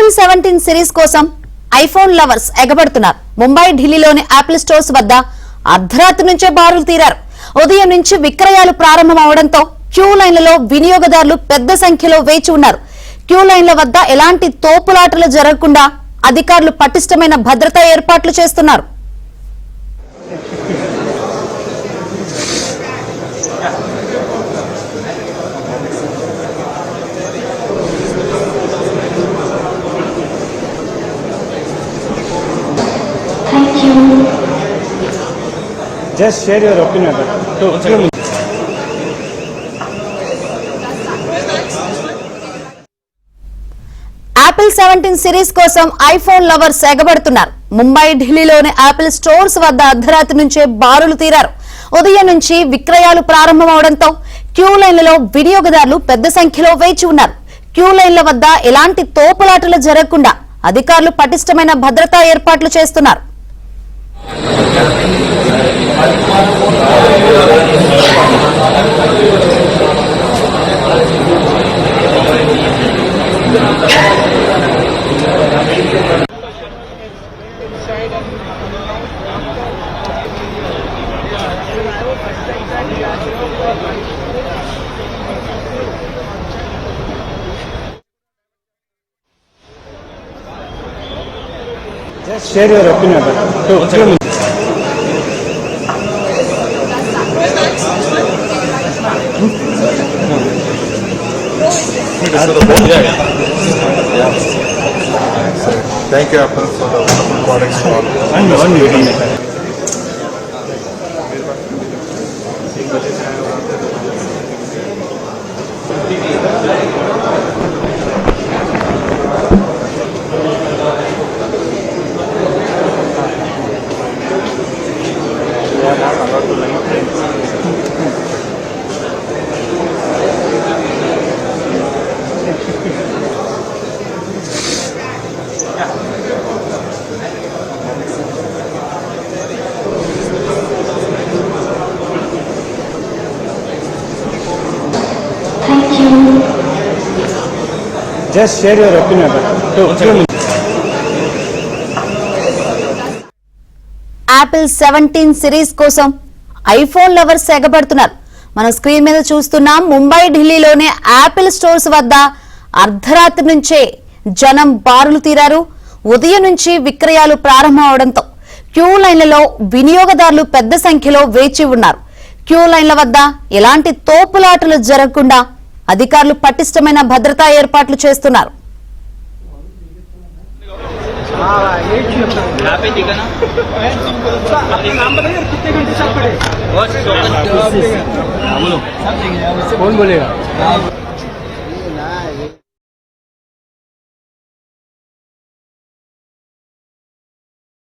Apple 17 series కోసం iPhone lovers ఎగబడుతున్నారు. Mumbai ఢిల్లీలోని Apple stores వద్ద అర్ధరాత్రి నుంచే బారులు తీరారు. ఉదయం నుంచి విక్రయాలు ప్రారంభం అవడంతో క్యూ లైన్లలో వినియోగదారులు పెద్ద సంఖ్యలో వేచి ఉన్నారు. క్యూ లైన్ల వద్ద ఎలాంటి తోపులాటలు జరగకుండా అధికారులు పటిష్టమైన భద్రతా ఏర్పాట్లు చేస్తున్నారు. Just share your opinion. Apple 17 series కోసం ఐఫోన్ లవర్స్ ఎగబడుతున్నారు. ముంబై ఢిల్లీలోని యాపిల్ స్టోర్స్ వద్ద అర్ధరాత్రి నుంచే బారులు తీరారు. ఉదయం నుంచి విక్రయాలు ప్రారంభం అవడంతో క్యూ లైన్లలో వినియోగదారులు పెద్ద సంఖ్యలో వేచి ఉన్నారు. క్యూ లైన్ల వద్ద ఎలాంటి తోపులాటలు జరగకుండా అధికారులు పటిష్టమైన భద్రతా ఏర్పాట్లు చేస్తున్నారు. Just share your opinion. Thank you, Apple, for the wonderful products. Just share your opinion. Apple 17 series కోసం ఐఫోన్ లవర్స్ ఎగబడుతున్నారు. మనం స్క్రీన్ మీద చూస్తున్నాం. ముంబై ఢిల్లీలోని యాపిల్ స్టోర్స్ వద్ద అర్ధరాత్రి నుంచే జనం బారులు తీరారు. ఉదయం నుంచి విక్రయాలు ప్రారంభం అవడంతో క్యూ లైన్లలో వినియోగదారులు పెద్ద సంఖ్యలో వేచి ఉన్నారు. క్యూ లైన్ల వద్ద ఎలాంటి తోపులాటలు జరగకుండా అధికారులు పటిష్టమైన భద్రతా ఏర్పాట్లు చేస్తున్నారు. कौन बोलेगा?